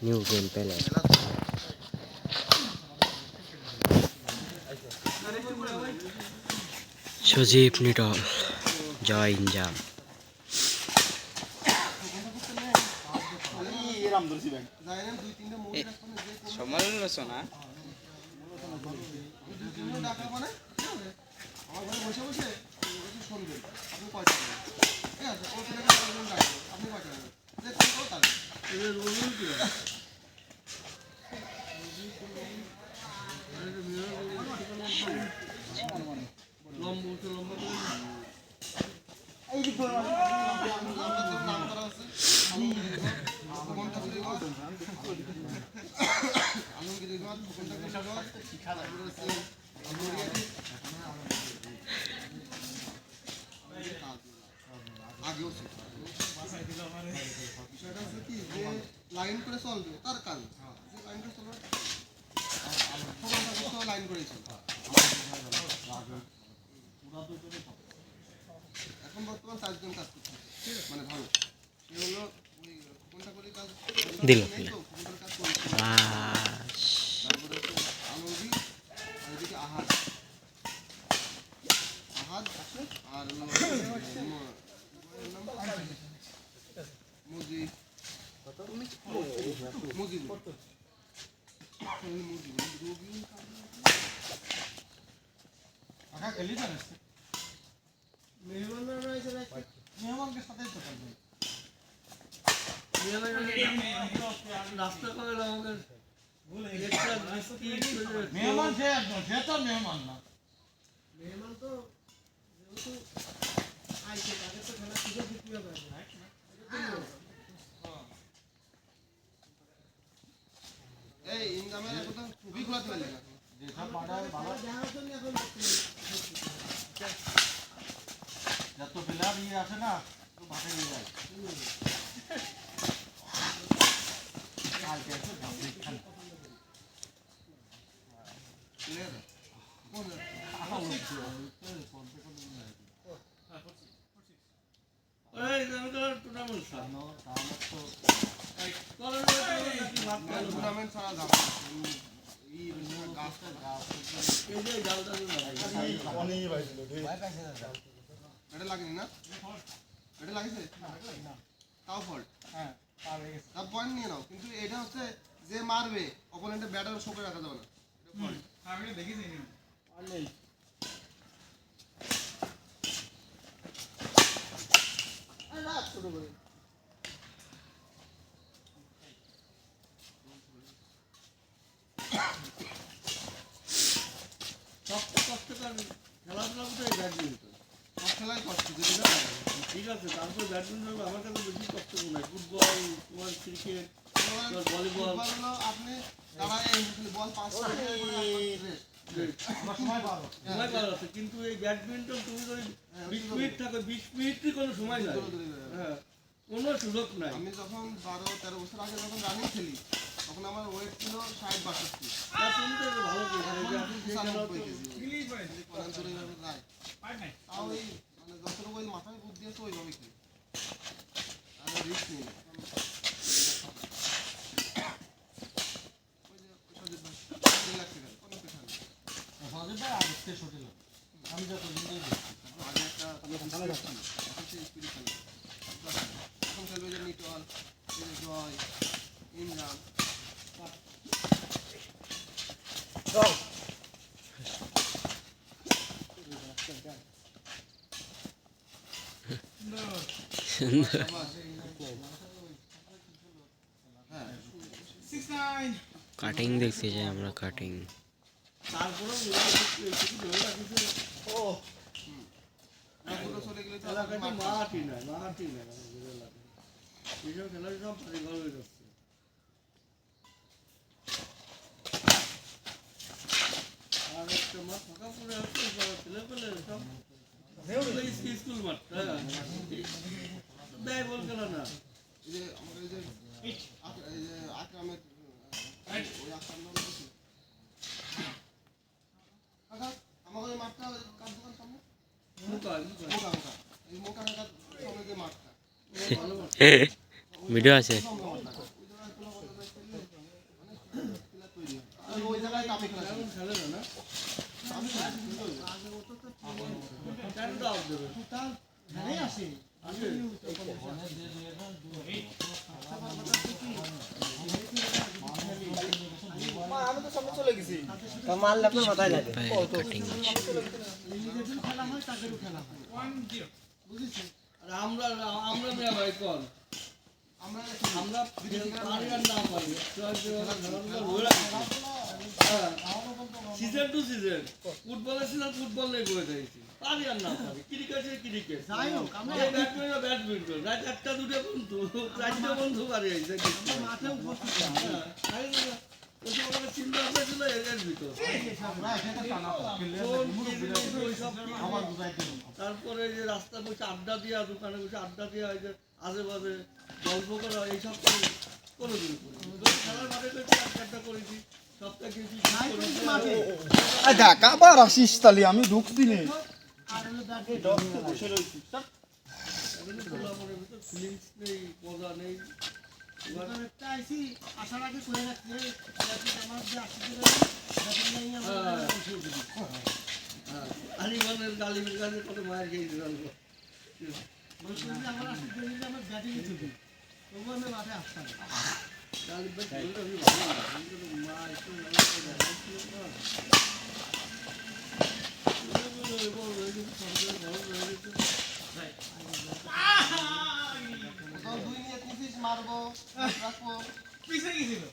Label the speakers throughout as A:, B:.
A: new game palace সজীব নিটল জয় ইনজাম
B: সমালোচনা
C: line করে চলবে তার কাজ লাইন করে চলবে লাইন করে চলবে এখন বর্তমান 4 জন কাজ করছে মানে ভালো সে হলো ওই কোনটা করে কাজ
A: দিল
C: কাজ করছে তারপরে আলমগীর আর এদিকে আহাদ আর মুজিব মেহমানকে সাথে তো করবে রাস্তা করে আমাদের মেহমান সে একদম সে তো মেহমান না মেহমান তো যেহেতু আইছে তাদের তো খেলা সুযোগ দিতে হবে এই ইনকামের কথা খুবই খোলাতে পারলে না যে সব পাড়ায় ভালো জানার জন্য এখন যত প্লেয়ার নিয়ে আসে না তো ভাতে নিয়ে যায় আর কেসে ভাবি খান প্লেয়ার কোন এই জানকার টুর্নামেন্ট সামনে তাহলে তো টুর্নামেন্ট ছাড়া যাবে এই গাছটা এই যে জালটা অনেক ভাইছিল এটা লাগেনি না এটা লাগিছে না তাও ফল্ট হ্যাঁ পার হয়ে গেছে তার পয়েন্ট নিয়ে নাও কিন্তু এটা হচ্ছে যে মারবে অপোনেন্টের ব্যাটার শোকে রাখা যাবে না এটা ফল্ট আমি দেখিছি নি আর নেই আরে রাত ছোট করে খেলাধুলা কোথায় ব্যাডমিন্টন সব খেলাই কষ্ট যেটা ঠিক আছে তারপর ব্যাডমিন্টন আমার কাছে বেশি কষ্ট মনে হয় ফুটবল তোমার ক্রিকেট ভলিবল আপনি তারা বল পাস কিন্তু এই ব্যাডমিন্টন তুমি যদি 20 মিনিট থাকো 20 মিনিটই কোনো সময় নাই হ্যাঁ কোনো সুযোগ নাই আমি যখন 12-13 বছর আগে যখন রানিং খেলি তখন আমার ওয়েট ছিল 60-62 তার শুনতে ভালো তাও এই মানে যতটুকু ওই মাথায় বুদ্ধি আছে ওইভাবে কি আর রিস্ক নেই আমি যত আগে একটা এখন খেলবে যে নিটল জয় ইমরান
A: কাটিং দেখছি যে আমরা কাটিং
C: স্কুল মাঠ দেয় বল গেল না এই যে আমাদের এই যে আকরামের ওই আকরাম নাম কি কাকা আমাদের এই মাঠটা কার দোকান সামনে মোকা এই মোকা কাকার সামনে যে মাঠটা
A: ভিডিও আছে
C: ওই জায়গায় আমি খেলা এখন খেলে না আমি আগে ও তো কেন দাও দেবে তার ধারে আসে আসে মা আমি তো সামনে চলে গেছি কামাল আপনার মাথায় লাগে
A: কাটিং
C: নিজেদের খেলা হয় তাদেরও খেলা হয় 1-0 বুঝেছেন আর আমরা মেয়া ভাই কোন আমরা পারি আর না পারি সিজন টু সিজন ফুটবলে ছিলাম ফুটবল নিয়ে করে দিয়েছি পারি আর না পারি ক্রিকেটে ক্রিকেট যাই হোক আমরা ব্যাডমিন্টন রাত 1টা 2টা বন্ধু 4টা বন্ধু পারি মাঠে উপস্থিত চিন্তা ভাবনা ছিল এর ভিতর তারপরে যে রাস্তা বসে আড্ডা দেওয়া দোকানে বসে আড্ডা দেওয়া হয় যে আশেপাশে গল্প করা এইসব কোনোদিন খেলার মাঠে একটা করেছি সপ্তাহে কিছু
D: আবার আসিস তাহলে আমি ঢুকছি নে
C: ফিলিংস নেই মজা নেই আলিমানের গালিমের কাছে কত মায়ের খেয়েছি জানবো মারবো রাখবো পিছে গেছিল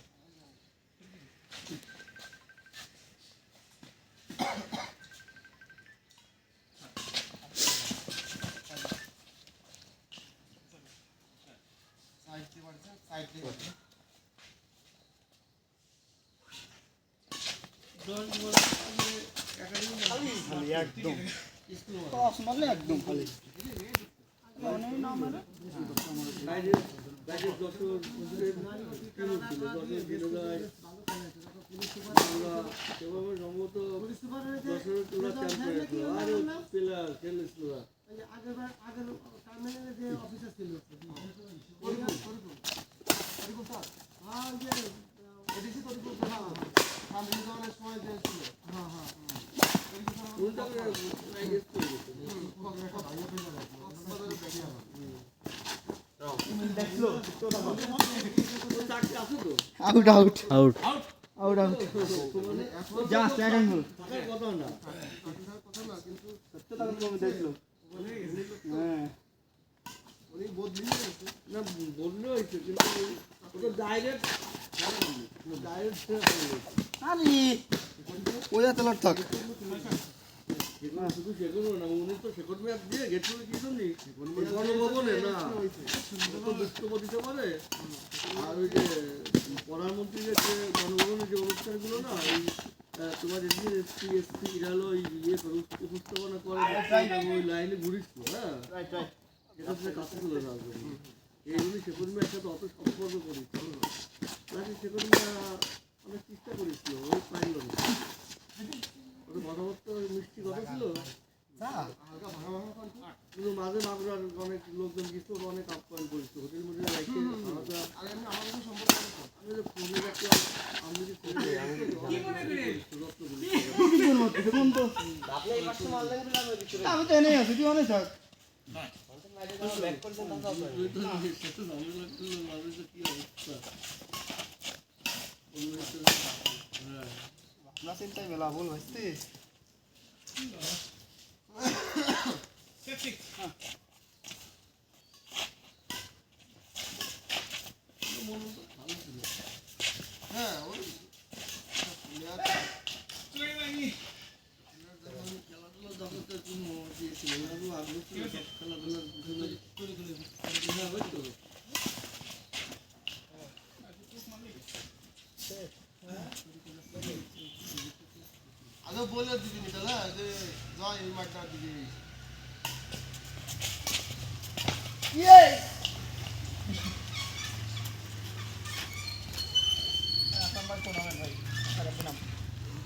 D: একদম একদম খালি out out
A: out
D: out out just second goal
C: কথা না কিন্তু সত্যটা আমি দেখলো হ্যাঁ উনি বদলি না বদলি হয়েছে কিন্তু ওটা ডাইরেক্ট
D: আরে ওয়া তলার থাক
C: শুধু সেগুলো না উনি তো সেকন্ড ম্যাচ দিয়ে গেট করে কি শুনি গণভবনে না তো বক্তব্য দিতে পারে আর ওই যে প্রধানমন্ত্রীর যে গণভবনের যে অনুষ্ঠানগুলো না ওই তোমার এসপি ইরালো ইয়ে উপস্থাপনা করে ওই লাইনে ঘুরিছিল হ্যাঁ এটা তো কাছে চলে যাওয়ার জন্য এইগুলি সেকন্ড ম্যাচ সাথে অত সম্পর্ক করেছিল নাকি সেকন্ড ম্যাচ অনেক চেষ্টা করেছিল ওই পাইল না কথাবার্তা মিষ্টি কথা ছিল কিন্তু মাঝে মাগুরার অনেক লোকজন কিছু অনেক আপ্যায়ন করেছিল হোটেল মোটেল রাখতে আলাদা আমি যে ফোনে রাখলাম আমি যদি
D: আমি তো এনেই আছি তুই অনেক থাক না চিন্তাই মেলা ভুল হয়েছে
C: হ্যাঁ ওই খেলাধুলা জগতে কোনো দিয়েছিল আগ্রহ ছিল খেলাধুলার হ্যাঁ ওই তো আগে বলে দিবি না যে জয় এই মাঠটা দিবি